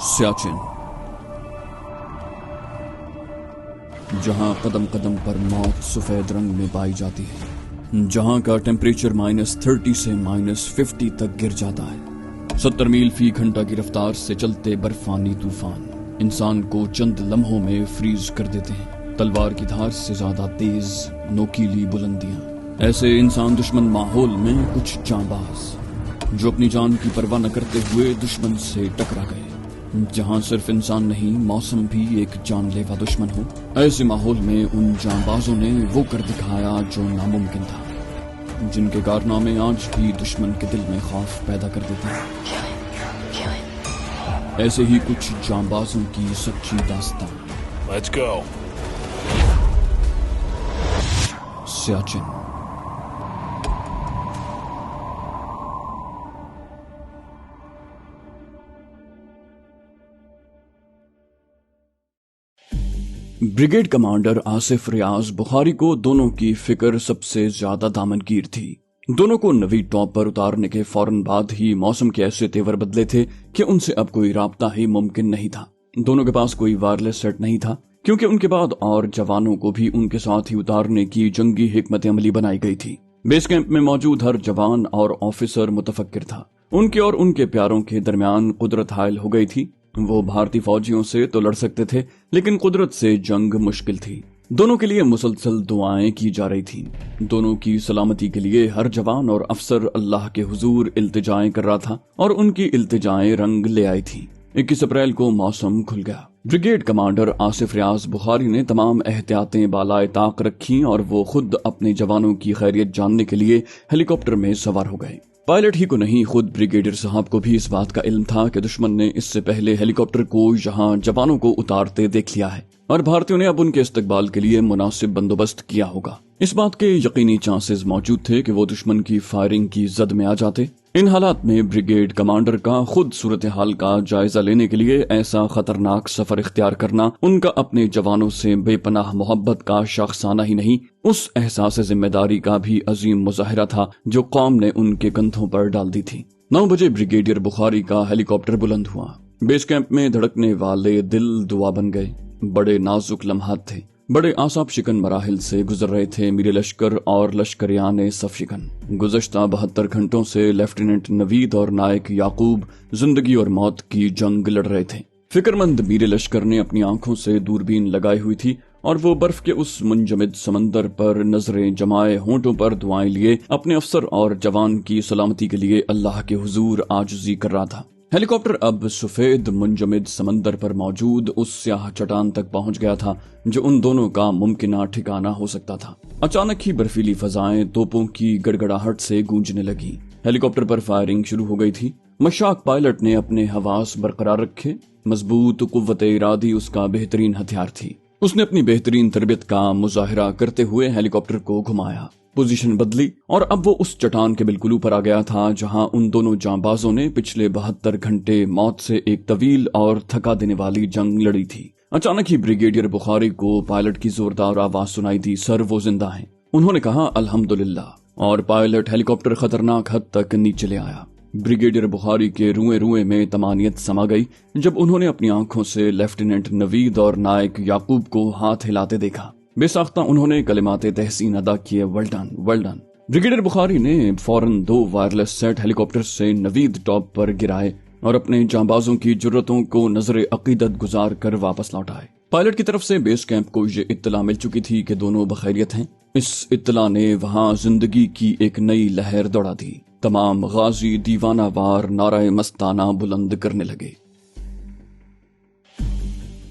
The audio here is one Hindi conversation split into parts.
सियाचिन, जहां कदम कदम पर मौत सफेद रंग में पाई जाती है, जहां का टेम्परेचर -30 से -50 तक गिर जाता है। 70 मील फी घंटा की रफ्तार से चलते बर्फानी तूफान इंसान को चंद लम्हों में फ्रीज कर देते हैं। तलवार की धार से ज्यादा तेज नोकीली बुलंदियां। ऐसे इंसान दुश्मन माहौल में कुछ जांबाज जो अपनी जान की परवाह न करते हुए दुश्मन से टकरा गए। जहां सिर्फ इंसान नहीं, मौसम भी एक जानलेवा दुश्मन हो। ऐसे माहौल में उन जांबाजों ने वो कर दिखाया जो नामुमकिन था, जिनके कारनामे आज भी दुश्मन के दिल में खौफ पैदा कर देते हैं। ऐसे ही कुछ जांबाजों की सच्ची दास्तान। Let's go. Siachen. Brigade commander Asif Riyaz Bukhari को दोनों की फिक्र सबसे ज्यादा दामनगीर थी। दोनों को नवी टॉप पर उतारने के फौरन बाद ही मौसम के ऐसे तेवर बदले थे कि उनसे अब कोई राब्ता ही मुमकिन नहीं था। दोनों के पास कोई वायरलेस सेट नहीं था, क्योंकि उनके बाद और जवानों को भी उनके साथ ही उतारने की जंगी हिकमत अमली बनाई गई थी। बेस कैंप में मौजूद हर जवान और ऑफिसर मुतफक्किर था। उनके और उनके प्यारों के दरमियान कुदरत हायल हो गई थी। वो भारतीय फौजियों से तो लड़ सकते थे, लेकिन कुदरत से जंग मुश्किल थी। दोनों के लिए मुसलसल दुआएं की जा रही थी। दोनों की सलामती के लिए हर जवान और अफसर अल्लाह के हुजूर इल्तिजाएं कर रहा था, और उनकी इल्तिजाएं रंग ले आई थी। 21 अप्रैल को मौसम खुल गया। ब्रिगेड कमांडर आसिफ रियाज बुखारी ने तमाम एहतियातें बालाए ताक रखी और वो खुद अपने जवानों की खैरियत जानने के लिए हेलीकॉप्टर में सवार हो गए। पायलट ही को नहीं, खुद ब्रिगेडियर साहब को भी इस बात का इल्म था कि दुश्मन ने इससे पहले हेलीकॉप्टर को यहां जवानों को उतारते देख लिया है और भारतीयों ने अब उनके इस्तकबाल के लिए मुनासिब बंदोबस्त किया होगा। इस बात के यकीनी चांसेस मौजूद थे कि वो दुश्मन की फायरिंग की जद में आ जाते। इन हालात में ब्रिगेड कमांडर का खुद सूरत हाल का जायजा लेने के लिए ऐसा खतरनाक सफर इख्तियार करना उनका अपने जवानों से बेपनाह मोहब्बत का शख्साना ही नहीं, उस एहसास जिम्मेदारी का भी अजीम मुजाहिरा था जो कौम ने उनके कंधों पर डाल दी थी। 9 बजे ब्रिगेडियर बुखारी का हेलीकॉप्टर बुलंद हुआ। बेस कैंप में धड़कने वाले दिल दुआ बन गए। बड़े नाजुक लम्हात थे। बड़े आसाब शिकन मराहिल से गुजर रहे थे मीर लश्कर और लश्करियान सफ शिकन। गुज़श्ता 72 घंटों से लेफ्टिनेंट नवीद और नायक याकूब जिंदगी और मौत की जंग लड़ रहे थे। फिक्रमंद मीर लश्कर ने अपनी आंखों से दूरबीन लगाई हुई थी और वो बर्फ के उस मुंजमिद समंदर पर नजरें जमाए, होंठों पर दुआएं लिए अपने अफसर और जवान की सलामती के लिए अल्लाह के हुजूर आजिज़ी कर रहा था। हेलीकॉप्टर अब सफेद मुंजमिद समंदर पर मौजूद उस स्याह चट्टान तक पहुंच गया था जो उन दोनों का मुमकिना ठिकाना हो सकता था। अचानक ही बर्फीली फजाएं तोपों की गड़गड़ाहट से गूंजने लगी। हेलीकॉप्टर पर फायरिंग शुरू हो गई थी। मशाक पायलट ने अपने हवास बरकरार रखे। मजबूत कुव्वत इरादी उसका बेहतरीन हथियार थी। उसने अपनी बेहतरीन तरबियत का मुजाहिरा करते हुए हेलीकॉप्टर को घुमाया, पोजीशन बदली और अब वो उस चट्टान के बिल्कुल ऊपर आ गया था जहां उन दोनों जांबाजों ने पिछले 72 घंटे मौत से एक तवील और थका देने वाली जंग लड़ी थी। अचानक ही ब्रिगेडियर बुखारी को पायलट की जोरदार आवाज सुनाई दी, सर वो जिंदा हैं। उन्होंने कहा अल्हम्दुलिल्लाह, और पायलट हेलीकॉप्टर खतरनाक हद तक नीचे ले आया। ब्रिगेडियर बुखारी के रुए रुए में तमानियत समा गई जब उन्होंने अपनी आंखों से लेफ्टिनेंट नवीद और नायक याकूब को हाथ हिलाते देखा। बेसाख्ता उन्होंने कलिमाते तहसीन अदा किए, well done well done. Brigadier Bukhari ने फौरन 2 वायरलेस सेट हेलीकॉप्टर से नवीद टॉप पर गिराए और अपने जांबाजों की जुर्रतों को नजरे अकीदत गुजार कर वापस लौटाए। पायलट की तरफ से बेस कैंप को ये इत्तला मिल चुकी थी कि दोनों बखैरियत हैं। इस इत्तला ने वहां जिंदगी की एक नई लहर दौड़ा दी। तमाम गाजी दीवाना वार नाराए मस्ताना बुलंद करने लगे।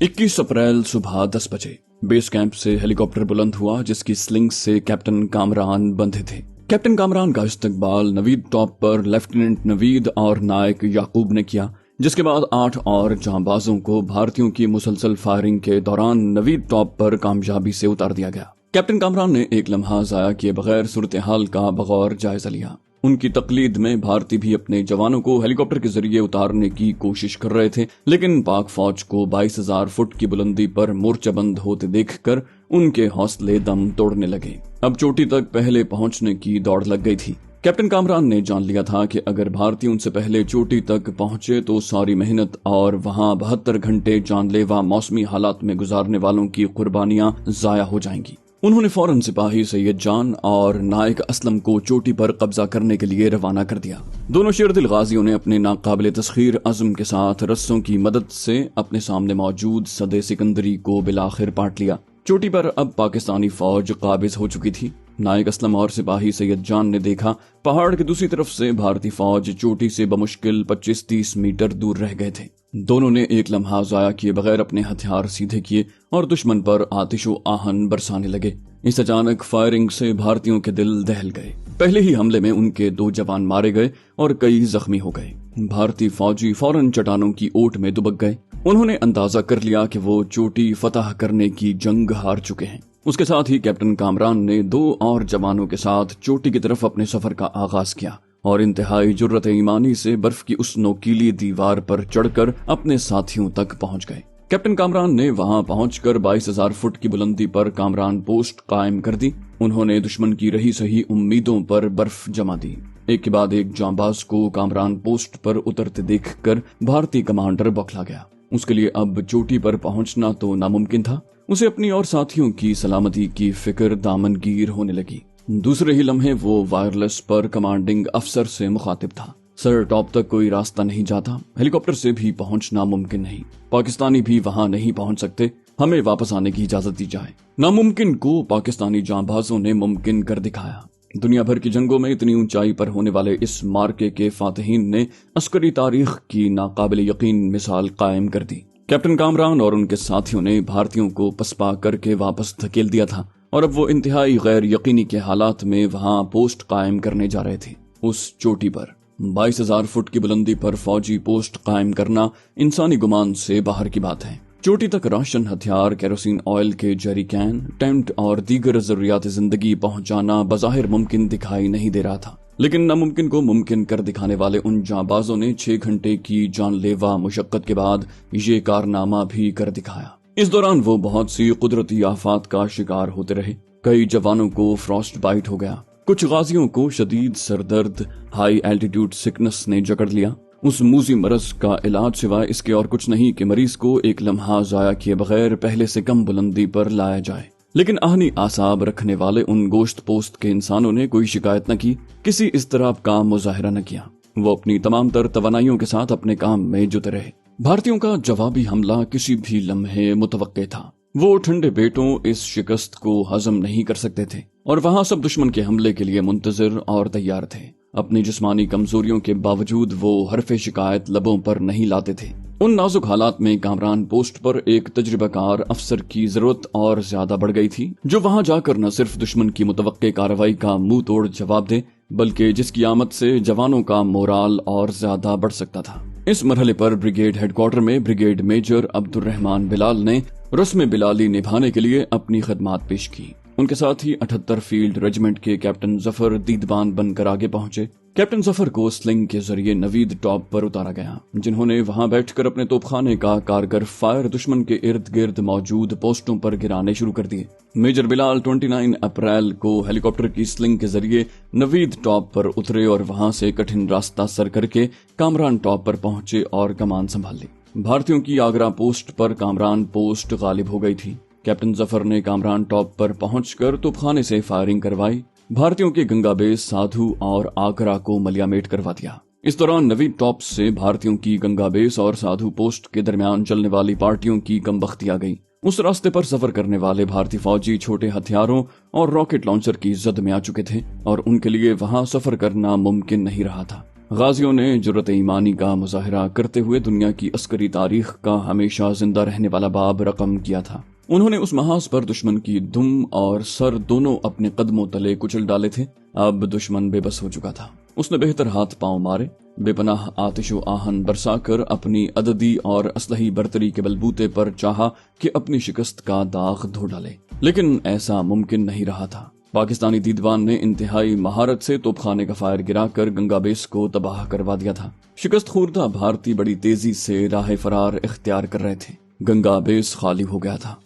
21 अप्रैल सुबह 10 बजे बेस कैंप से हेलीकॉप्टर बुलंद हुआ जिसकी स्लिंग से कैप्टन कामरान बंधे थे। कैप्टन कामरान का इस्तकबाल नवीद टॉप पर लेफ्टिनेंट नवीद और नायक याकूब ने किया, जिसके बाद 8 और जांबाजों को भारतीयों की मुसलसल फायरिंग के दौरान नवीद टॉप पर कामयाबी से उतार दिया गया। कैप्टन कामरान ने एक लम्हा जाया किए बगैर सूरत हाल का बगौर जायजा लिया। उनकी तकलीद में भारतीय भी अपने जवानों को हेलीकॉप्टर के जरिए उतारने की कोशिश कर रहे थे, लेकिन पाक फौज को 22,000 फुट की बुलंदी पर मोर्चाबंद होते देखकर उनके हौसले दम तोड़ने लगे। अब चोटी तक पहले पहुंचने की दौड़ लग गई थी। कैप्टन कामरान ने जान लिया था कि अगर भारतीय उनसे पहले चोटी तक पहुंचे तो सारी मेहनत और वहां 72 घंटे जानलेवा मौसमी हालात में गुजारने वालों की कुर्बानियां जाया हो जाएंगी। उन्होंने फौरन सिपाही सैयद जान और नायक असलम को चोटी पर कब्जा करने के लिए रवाना कर दिया। दोनों शेरदिल गाजियों ने अपने नाकाबिले तस्खीर अज़्म के साथ रस्सों की मदद से अपने सामने मौजूद सदे सिकंदरी को बिलाखिर पाट लिया। चोटी पर अब पाकिस्तानी फौज काबिज हो चुकी थी। नायक असलम और सिपाही सैयद जान ने देखा पहाड़ की दूसरी तरफ से भारतीय फौज चोटी से बमुश्किल 25-30 मीटर दूर रह गए थे। दोनों ने एक लम्हा जाया किए बगैर अपने हथियार सीधे किए और दुश्मन पर आतिशो आहन बरसाने लगे। इस अचानक फायरिंग से भारतीयों के दिल दहल गए। पहले ही हमले में उनके 2 जवान मारे गए और कई जख्मी हो गए। भारतीय फौजी फौरन चट्टानों की ओट में दुबक गए। उन्होंने अंदाजा कर लिया कि वो चोटी फतह करने की जंग हार चुके हैं। उसके साथ ही कैप्टन कामरान ने 2 और जवानों के साथ चोटी की तरफ अपने सफर का आगाज किया और इंतहाई जुर्रत ईमानी से बर्फ की उस नोकीली दीवार पर चढ़कर अपने साथियों तक पहुंच गए। कैप्टन कामरान ने वहां पहुंचकर 22,000 फुट की बुलंदी पर कामरान पोस्ट कायम कर दी। उन्होंने दुश्मन की रही सही उम्मीदों पर बर्फ जमा दी। एक के बाद एक जांबाज को कामरान पोस्ट पर उतरते देखकर भारतीय कमांडर बौखला गया। उसके लिए अब चोटी पर पहुंचना तो नामुमकिन था। उसे अपनी और साथियों की सलामती की फिक्र दामनगीर होने लगी। दूसरे ही लम्हे वो वायरलेस पर कमांडिंग अफसर से मुखातिब था। सर, टॉप तक कोई रास्ता नहीं जाता। हेलीकॉप्टर से भी पहुंचना मुमकिन नहीं। पाकिस्तानी भी वहां नहीं पहुंच सकते। हमें वापस आने की इजाजत दी जाए। नामुमकिन को पाकिस्तानी जांबाजों ने मुमकिन कर दिखाया। दुनिया भर की जंगों में इतनी ऊंचाई पर होने वाले इस मार्के के फातिहीन ने अस्करी तारीख की नाकाबिल यकीन मिसाल कायम कर दी। कैप्टन कामरान और उनके साथियों ने भारतीयों को पसपा करके वापस धकेल दिया था और अब वो इंतहाई गैर यकीनी के हालात में वहां पोस्ट कायम करने जा रहे थे। उस चोटी पर 22,000 फुट की बुलंदी पर फौजी पोस्ट कायम करना इंसानी गुमान से बाहर की बात है। चोटी तक राशन, हथियार, केरोसिन ऑयल के जरी कैन, टेंट और दीगर जरूरियात जिंदगी पहुंचाना बज़ाहिर मुमकिन दिखाई नहीं दे रहा था। लेकिन नामुमकिन को मुमकिन कर दिखाने वाले उन जांबाजों ने 6 घंटे की जानलेवा मुशक्कत के बाद ये कारनामा भी कर दिखाया। इस दौरान वो बहुत सी कुदरती आफात का शिकार होते रहे। कई जवानों को फ्रॉस्ट बाइट हो गया। कुछ गाजियों को शदीद सरदर्द, हाई एल्टीट्यूड सिकनेस ने जकड़ लिया। उस मूजी मरज का इलाज सिवाय इसके और कुछ नहीं कि मरीज को एक लम्हा जाया किए बगैर पहले से कम बुलंदी पर लाया जाए। लेकिन आहनी आसाब रखने वाले उन गोश्त पोस्त के इंसानों ने कोई शिकायत न की, किसी इस तरह का मुजाहिरा न किया। वो अपनी तमाम तर तवानाइयों के साथ अपने काम में जुटे रहे। भारतीयों का जवाबी हमला किसी भी लम्हे मुतवक्के था। वो ठंडे पेटों इस शिकस्त को हजम नहीं कर सकते थे और वहां सब दुश्मन के हमले के लिए मुंतजिर और तैयार थे। अपनी जिस्मानी कमजोरियों के बावजूद वो हरफे शिकायत लबों पर नहीं लाते थे। उन नाजुक हालात में कामरान पोस्ट पर एक तजुर्बाकार अफसर की जरूरत और ज्यादा बढ़ गई थी, जो वहां जाकर न सिर्फ दुश्मन की मुतवक्के कार्रवाई का मुंह तोड़ जवाब दे, बल्कि जिसकी आमद से जवानों का मोराल और ज्यादा बढ़ सकता था। इस मरहले पर ब्रिगेड हेडक्वार्टर में ब्रिगेड मेजर अब्दुर्रहमान बिलाल ने रस्म बिलाली निभाने के लिए अपनी खदमात पेश की। उनके साथ ही 78 फील्ड रेजिमेंट के कैप्टन जफर दीदबान बनकर आगे पहुंचे। कैप्टन जफर को स्लिंग के जरिए नवीद टॉप पर उतारा गया, जिन्होंने वहां बैठकर अपने तोपखाने का कारगर फायर दुश्मन के इर्द गिर्द मौजूद पोस्टों पर गिराने शुरू कर दिए। मेजर बिलाल 29 अप्रैल को हेलीकॉप्टर की स्लिंग के जरिए नवीद टॉप पर उतरे और वहां से कठिन रास्ता सर करके कामरान टॉप पर पहुंचे और कमान संभाल ली। भारतीयों की आगरा पोस्ट पर कामरान पोस्ट गालिब हो गई थी। कैप्टन जफर ने कामरान टॉप पर पहुंचकर तोपखाने से फायरिंग करवाई। भारतीयों के गंगा बेस, साधु और आगरा को मलियामेट करवा दिया। इस दौरान नवीद टॉप से भारतीयों की गंगा बेस और साधु पोस्ट के दरमियान चलने वाली पार्टियों की कमबख्ती आ गई। उस रास्ते पर सफर करने वाले भारतीय फौजी छोटे हथियारों और रॉकेट लॉन्चर की जद में आ चुके थे और उनके लिए वहां सफर करना मुमकिन नहीं रहा था। गाजियों ने जुर्रत ईमानी का मुजाहिरा करते हुए दुनिया की अस्करी तारीख का हमेशा जिंदा रहने वाला बाब रकम किया था। उन्होंने उस महाज पर दुश्मन की दुम और सर दोनों अपने कदमों तले कुचल डाले थे। अब दुश्मन बेबस हो चुका था। उसने बेहतर हाथ पांव मारे, बेपनाह आतिशो आहन बरसाकर अपनी अददी और असलही बरतरी के बलबूते पर चाहा कि अपनी शिकस्त का दाग धो डाले, लेकिन ऐसा मुमकिन नहीं रहा था। पाकिस्तानी दीदवान ने इंतहाई महारत से तोपखाने का फायर गिराकर गंगा बेस को तबाह करवा दिया था। शिकस्त खुर्दा भारतीय बड़ी तेजी से राह फरार इख्तियार कर रहे थे। गंगा बेस खाली हो गया था।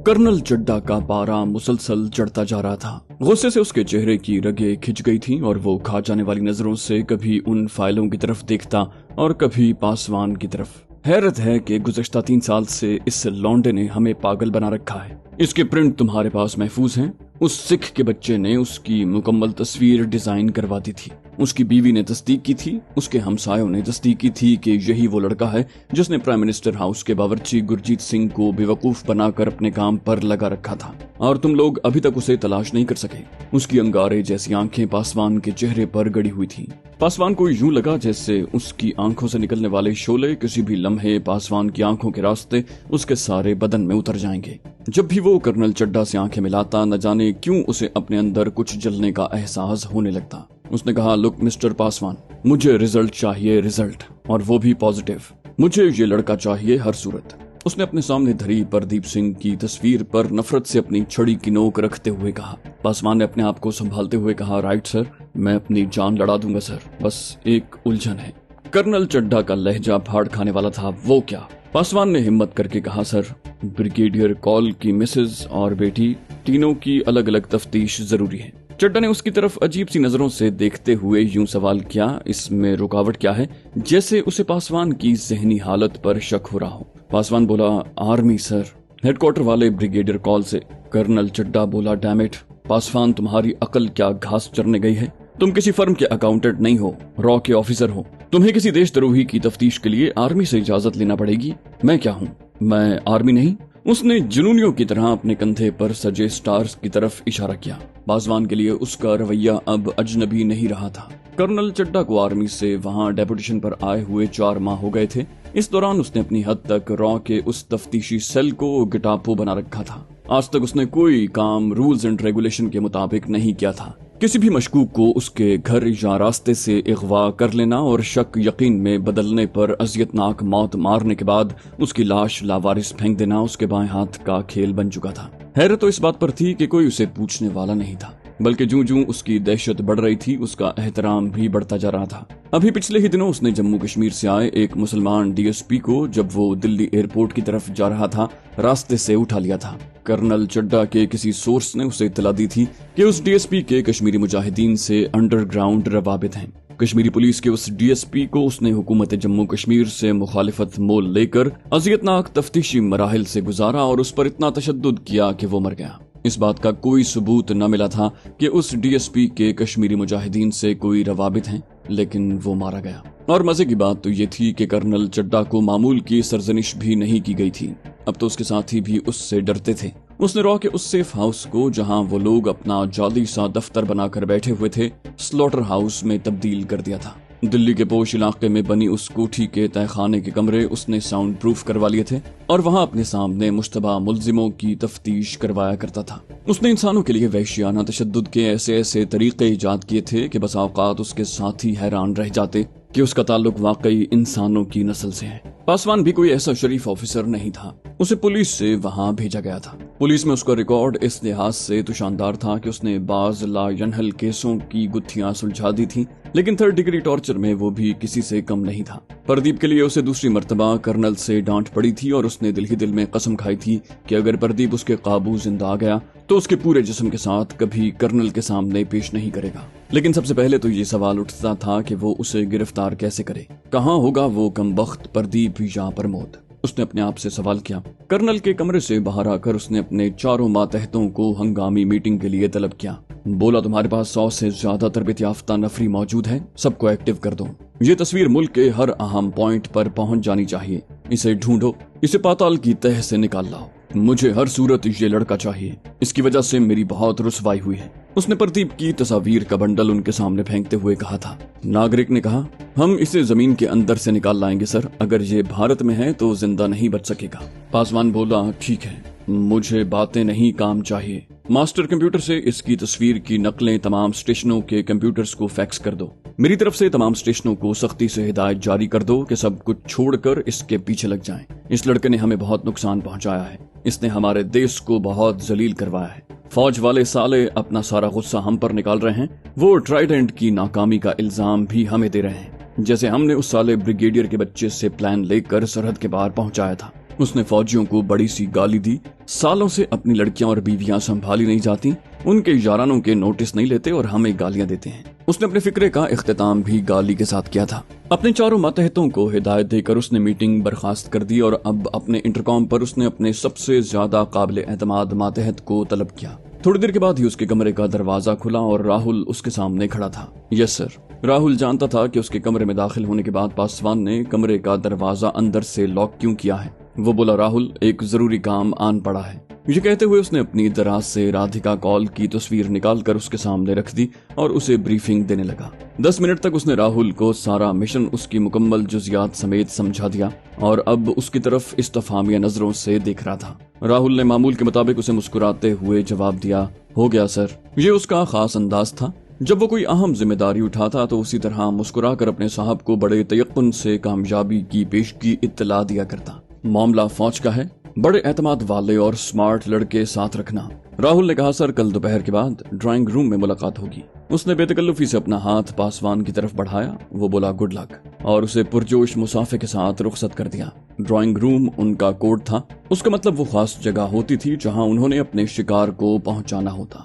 कर्नल चड्ढा का पारा मुसलसल चढ़ता जा रहा था। गुस्से से उसके चेहरे की रगें खिंच गई थीं और वो खा जाने वाली नजरों से कभी उन फाइलों की तरफ देखता और कभी पासवान की तरफ। हैरत है कि गुज़श्ता 3 साल से इस लौंडे ने हमें पागल बना रखा है। इसके प्रिंट तुम्हारे पास महफूज हैं। उस सिख के बच्चे ने उसकी मुकम्मल तस्वीर डिजाइन करवा दी थी। उसकी बीवी ने तस्दीक की थी, उसके हमसायों ने तस्दीक की थी कि यही वो लड़का है जिसने प्राइम मिनिस्टर हाउस के बावर्ची गुरजीत सिंह को बेवकूफ बनाकर अपने काम पर लगा रखा था, और तुम लोग अभी तक उसे तलाश नहीं कर सके। उसकी अंगारे जैसी आंखें पासवान के चेहरे पर गड़ी हुई थी। पासवान को यूं लगा जैसे उसकी आंखों से निकलने वाले शोले किसी भी लम्हे पासवान की आंखों के रास्ते उसके सारे बदन में उतर जाएंगे। जब भी वो कर्नल चड्ढा से आंखें मिलाता, न जाने क्यों उसे अपने अंदर कुछ जलने का एहसास होने लगता। उसने कहा, लुक मिस्टर पासवान, मुझे रिजल्ट चाहिए, रिजल्ट, और वो भी पॉजिटिव। मुझे ये लड़का चाहिए हर सूरत। उसने अपने सामने धरी प्रदीप सिंह की तस्वीर पर नफरत से अपनी छड़ी की नोक रखते हुए कहा। पासवान ने अपने आप को संभालते हुए कहा, राइट सर, मैं अपनी जान लड़ा दूंगा सर, बस एक उलझन है। कर्नल चड्ढा का लहजा फाड़ खाने वाला था। वो क्या? पासवान ने हिम्मत करके कहा, सर, ब्रिगेडियर कॉल की मिसेज और बेटी तीनों की अलग अलग तफ्तीश जरूरी है। चड्ढा ने उसकी तरफ अजीब सी नजरों से देखते हुए यूं सवाल किया, इसमें रुकावट क्या है? जैसे उसे पासवान की जहनी हालत पर शक हो रहा हो। पासवान बोला, आर्मी सर, हेडक्वार्टर वाले ब्रिगेडियर कॉल से। कर्नल चड्ढा बोला, डैमिट पासवान, तुम्हारी अकल क्या घास चरने गई है? तुम किसी फर्म के अकाउंटेंट नहीं हो, रॉ के ऑफिसर हो। तुम्हें किसी देशद्रोही की तफ्तीश के लिए आर्मी से इजाजत लेना पड़ेगी। मैं क्या हूँ? मैं आर्मी नहीं। उसने जुनूनियों की तरह अपने कंधे पर सजे स्टार्स की तरफ इशारा किया। पासवान के लिए उसका रवैया अब अजनबी नहीं रहा था। कर्नल चड्ढा को आर्मी से वहां डेपुटेशन पर आए हुए 4 माह हो गए थे। इस दौरान उसने अपनी हद तक रॉ के उस तफ्तीशी सेल को गिटापो बना रखा था। आज तक उसने कोई काम रूल्स एंड रेगुलेशन के मुताबिक नहीं किया था। किसी भी मशकूक को उसके घर या रास्ते से अगवा कर लेना और शक यकीन में बदलने पर अजियतनाक मौत मारने के बाद उसकी लाश लावारिस फेंक देना उसके बाएं हाथ का खेल बन चुका था। हैरत तो इस बात पर थी कि कोई उसे पूछने वाला नहीं था, बल्कि जूं-जूं उसकी दहशत बढ़ रही थी उसका एहतराम भी बढ़ता जा रहा था। अभी पिछले ही दिनों उसने जम्मू कश्मीर से आए एक मुसलमान डीएसपी को, जब वो दिल्ली एयरपोर्ट की तरफ जा रहा था, रास्ते से उठा लिया था। कर्नल चड्ढा के किसी सोर्स ने उसे इत्तला दी थी कि उस डीएसपी के कश्मीरी मुजाहिदीन से अंडरग्राउंड रवाबित हैं। कश्मीरी पुलिस के उस डीएसपी को उसने हुकूमत जम्मू कश्मीर से मुखालिफत मोल लेकर अजियतनाक तफ्तीशी मराहिल से गुजारा और उस पर इतना तशद्दुद किया कि वो मर गया। इस बात का कोई सबूत न मिला था कि उस डीएसपी के कश्मीरी मुजाहिदीन से कोई रवाबित हैं, लेकिन वो मारा गया। और मजे की बात तो ये थी कि कर्नल चड्ढा को मामूल की सरजनिश भी नहीं की गई थी। अब तो उसके साथी भी उससे डरते थे। उसने रॉ के उस सेफ हाउस को, जहां वो लोग अपना जाली सा दफ्तर बनाकर बैठे हुए थे, स्लॉटर हाउस में तब्दील कर दिया था। दिल्ली के पोश इलाके में बनी उस कोठी के तहखाने के कमरे उसने साउंड प्रूफ करवा लिए थे और वहां अपने सामने मुश्तबा मुल्जिमों की तफ्तीश करवाया करता था। उसने इंसानों के लिए वहशियाना तशद्दुद के ऐसे ऐसे तरीके इजाद किए थे कि बस औकात उसके साथी हैरान रह जाते कि उसका ताल्लुक वाकई इंसानों की नस्ल से है। पासवान भी कोई ऐसा शरीफ ऑफिसर नहीं था। उसे पुलिस से वहां भेजा गया था। पुलिस में उसका रिकॉर्ड इस लिहाज से तो शानदार था कि उसने बाज लायनहल केसों की गुत्थियां सुलझा दी थी, लेकिन 3rd डिग्री टॉर्चर में वो भी किसी से कम नहीं था। प्रदीप के लिए उसे दूसरी मर्तबा कर्नल से डांट पड़ी थी और उसने दिल ही दिल में कसम खाई थी कि अगर प्रदीप उसके काबू जिंदा आ गया तो उसके पूरे जिस्म के साथ कभी कर्नल के सामने पेश नहीं करेगा। लेकिन सबसे पहले तो ये सवाल उठता था कि वो उसे गिरफ्तार कैसे करे। कहाँ होगा वो कमबख्त प्रदीप या प्रमोद? उसने अपने आप से सवाल किया। कर्नल के कमरे से बाहर आकर उसने अपने 4 मातहतों को हंगामी मीटिंग के लिए तलब किया। बोला, तुम्हारे पास 100 से ज्यादा तरबियत याफ्ता नफरी मौजूद है, सबको एक्टिव कर दो। ये तस्वीर मुल्क के हर अहम पॉइंट पर पहुंच जानी चाहिए। इसे ढूंढो, इसे पाताल की तह से निकाल लाओ। मुझे हर सूरत ये लड़का चाहिए, इसकी वजह से मेरी बहुत रुसवाई हुई है। उसने प्रदीप की तस्वीर का बंडल उनके सामने फेंकते हुए कहा था। नागरिक ने कहा, हम इसे जमीन के अंदर से निकाल लाएंगे सर, अगर ये भारत में है तो जिंदा नहीं बच सकेगा। पासवान बोला, ठीक है, मुझे बातें नहीं काम चाहिए। मास्टर कंप्यूटर से इसकी तस्वीर की नकलें तमाम स्टेशनों के कंप्यूटर्स को फैक्स कर दो। मेरी तरफ से तमाम स्टेशनों को सख्ती से हिदायत जारी कर दो कि सब कुछ छोड़कर इसके पीछे लग जाएं। इस लड़के ने हमें बहुत नुकसान पहुंचाया है, इसने हमारे देश को बहुत जलील करवाया है। फौज वाले साले अपना सारा गुस्सा हम पर निकाल रहे हैं। वो ट्राइडेंट की नाकामी का इल्जाम भी हमें दे रहे हैं, जैसे हमने उस साले ब्रिगेडियर के बच्चे से प्लान लेकर सरहद के पार पहुंचाया था। उसने फौजियों को बड़ी सी गाली दी। सालों से अपनी लड़कियां और बीवियां संभाली नहीं जाती, उनके यारानों के नोटिस नहीं लेते और हमें गालियां देते हैं। उसने अपने फिक्रे का इख्तिताम भी गाली के साथ किया था। अपने चारों मातहतों को हिदायत देकर उसने मीटिंग बर्खास्त कर दी और अब अपने इंटरकॉम पर उसने अपने सबसे ज्यादा काबिल एतमाद मातहत को तलब किया। थोड़ी देर के बाद ही उसके कमरे का दरवाजा खुला और राहुल उसके सामने खड़ा था। Yes sir. राहुल जानता था कि उसके कमरे में दाखिल होने के बाद पासवान ने कमरे का दरवाजा अंदर से लॉक क्यों किया है। वो बोला, राहुल एक जरूरी काम आन पड़ा है। ये कहते हुए उसने अपनी दराज से राधिका कॉल की तस्वीर निकालकर उसके सामने रख दी और उसे ब्रीफिंग देने लगा। 10 मिनट तक उसने राहुल को सारा मिशन उसकी मुकम्मल जुजियात समेत समझा दिया और अब उसकी तरफ इस्तफामिया नजरों से देख रहा था। राहुल ने मामूल के मुताबिक उसे मुस्कुराते हुए जवाब दिया, हो गया सर। ये उसका खास अंदाज था। जब वो कोई अहम जिम्मेदारी उठाता तो उसी तरह मुस्कुराकर अपने साहब को बड़े तयक्कुन से कामयाबी की पेशगी इत्तला दिया करता। मामला फौज का है, बड़े एतमाद वाले और स्मार्ट लड़के साथ रखना। राहुल ने कहा, सर कल दोपहर के बाद ड्राइंग रूम में मुलाकात होगी। उसने बेतकल्लुफी से अपना हाथ पासवान की तरफ बढ़ाया। वो बोला, गुड लक, और उसे पुरजोश मुसाफे के साथ रुखसत कर दिया। ड्राइंग रूम उनका कोड था। उसका मतलब वो खास जगह होती थी जहां उन्होंने अपने शिकार को पहुंचाना होता।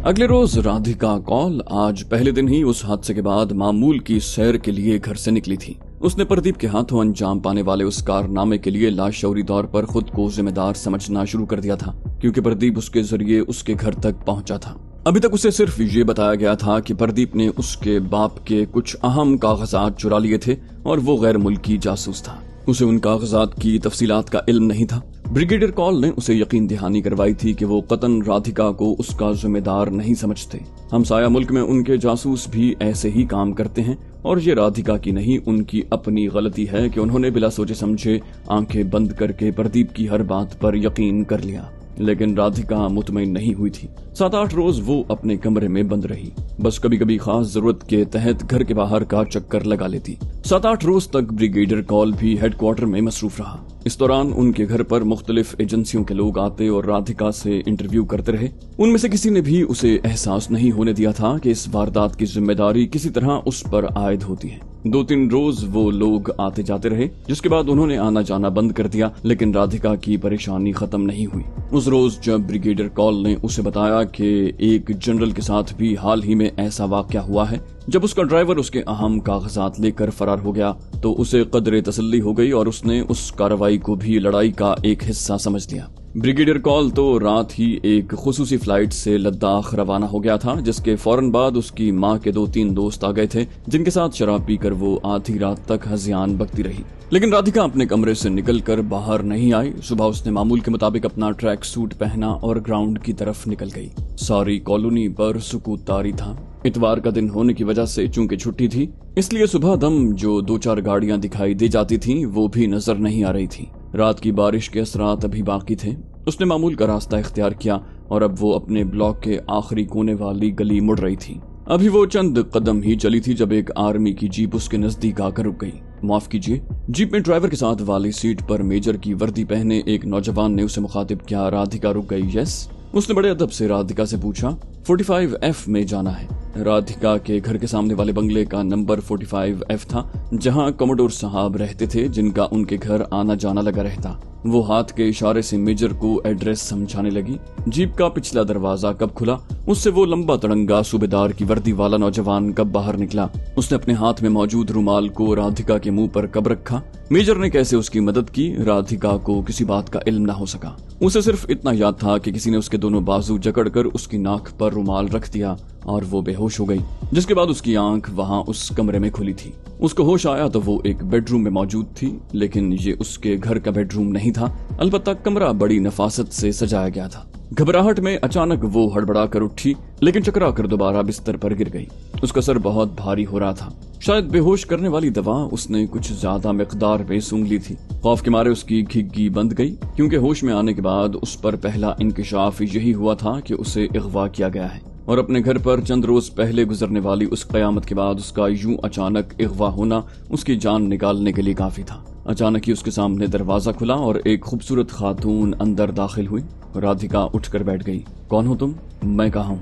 अगले रोज राधिका कॉल आज पहले दिन ही उस हादसे के बाद मामूल की सैर के लिए घर से निकली थी। उसने प्रदीप के हाथों अंजाम पाने वाले उस कारनामे के लिए लाशौरी तौर पर खुद को जिम्मेदार समझना शुरू कर दिया था, क्योंकि प्रदीप उसके जरिए उसके घर तक पहुंचा था। अभी तक उसे सिर्फ ये बताया गया था कि प्रदीप ने उसके बाप के कुछ अहम कागजात चुरा लिए थे और वो गैर मुल्की जासूस था। उसे उन कागजात की तफसीलात का इल्म नहीं था। ब्रिगेडियर कॉल ने उसे यकीन दहानी करवाई थी कि वो कतन राधिका को उसका जिम्मेदार नहीं समझते। हमसाया मुल्क में उनके जासूस भी ऐसे ही काम करते हैं और ये राधिका की नहीं, उनकी अपनी गलती है कि उन्होंने बिला सोचे समझे आंखें बंद करके प्रदीप की हर बात पर यकीन कर लिया। लेकिन राधिका मुतमईन नहीं हुई थी। 7-8 रोज वो अपने कमरे में बंद रही। बस कभी कभी खास जरूरत के तहत घर के बाहर का चक्कर लगा लेती। 7-8 रोज तक ब्रिगेडियर कॉल भी हेडक्वार्टर में मसरूफ रहा। इस दौरान उनके घर पर मुख्तलिफ एजेंसियों के लोग आते और राधिका से इंटरव्यू करते रहे। उनमें से किसी ने भी उसे एहसास नहीं होने दिया था कि इस वारदात की जिम्मेदारी किसी तरह उस पर आयद होती है। 2-3 रोज वो लोग आते जाते रहे, जिसके बाद उन्होंने आना जाना बंद कर दिया, लेकिन राधिका की परेशानी खत्म नहीं हुई। उस रोज जब ब्रिगेडियर कॉल ने उसे बताया कि एक जनरल के साथ भी हाल ही में ऐसा वाकया हुआ है, जब उसका ड्राइवर उसके अहम कागजात लेकर फरार हो गया, तो उसे कदरे तसल्ली हो गई और उसने उस कार्रवाई को भी लड़ाई का एक हिस्सा समझ लिया। ब्रिगेडियर कॉल तो रात ही एक खुसूसी फ्लाइट से लद्दाख रवाना हो गया था, जिसके फौरन बाद उसकी माँ के 2-3 दोस्त आ गए थे, जिनके साथ शराब पीकर वो आधी रात तक हज़ियान बकती रही। लेकिन राधिका अपने कमरे से निकलकर बाहर नहीं आई। सुबह उसने मामूल के मुताबिक अपना ट्रैक सूट पहना और ग्राउंड की तरफ निकल गई। सारी कॉलोनी पर सुकूत तारी था। इतवार का दिन होने की वजह से चूंकि छुट्टी थी, इसलिए सुबह दम जो 2-4 गाड़ियां दिखाई दे जाती थीं, वो भी नजर नहीं आ रही थी। रात की बारिश के असरात अभी बाकी थे। उसने मामूल का रास्ता इख्तियार किया और अब वो अपने ब्लॉक के आखिरी कोने वाली गली मुड़ रही थी। अभी वो चंद कदम ही चली थी जब एक आर्मी की जीप उसके नजदीक आकर रुक गई। माफ कीजिए। जीप में ड्राइवर के साथ वाली सीट पर मेजर की वर्दी पहने एक नौजवान ने उसे मुखातिब किया। राधिका रुक गई। यस। उसने बड़े अदब से राधिका से पूछा। 45F में जाना है। राधिका के घर के सामने वाले बंगले का नंबर 45F था, जहां कमोडोर साहब रहते थे, जिनका उनके घर आना जाना लगा रहता। वो हाथ के इशारे से मेजर को एड्रेस समझाने लगी। जीप का पिछला दरवाजा कब खुला, उससे वो लंबा तड़ंगा सूबेदार की वर्दी वाला नौजवान कब बाहर निकला, उसने अपने हाथ में मौजूद रुमाल को राधिका के मुंह पर कब रखा, मेजर ने कैसे उसकी मदद की, राधिका को किसी बात का इल्म न हो सका। उसे सिर्फ इतना याद था कि किसी ने उसके दोनों बाजू जकड़कर उसकी नाक पर रुमाल रख दिया और वो बेहोश हो गई, जिसके बाद उसकी आंख वहां उस कमरे में खुली थी। उसको होश आया तो वो एक बेडरूम में मौजूद थी, लेकिन ये उसके घर का बेडरूम नहीं था। अलबत्ता कमरा बड़ी नफासत से सजाया गया था। घबराहट में अचानक वो हड़बड़ा कर उठी, लेकिन चकरा कर दोबारा बिस्तर पर गिर गई। उसका सर बहुत भारी हो रहा था। शायद बेहोश करने वाली दवा उसने कुछ ज्यादा मिकदार में सूंघ ली थी। खौफ के मारे उसकी घिग्गी बंद गई, क्योंकि होश में आने के बाद उस पर पहला इंकिशाफ यही हुआ था कि उसे अगवा किया गया है और अपने घर पर चंद रोज पहले गुजरने वाली उस कयामत के बाद उसका यूं अचानक अगवा होना उसकी जान निकालने के लिए काफी था। अचानक ही उसके सामने दरवाजा खुला और एक खूबसूरत खातून अंदर दाखिल हुई। राधिका उठकर बैठ गई। कौन हो तुम? मैं कहा हूँ।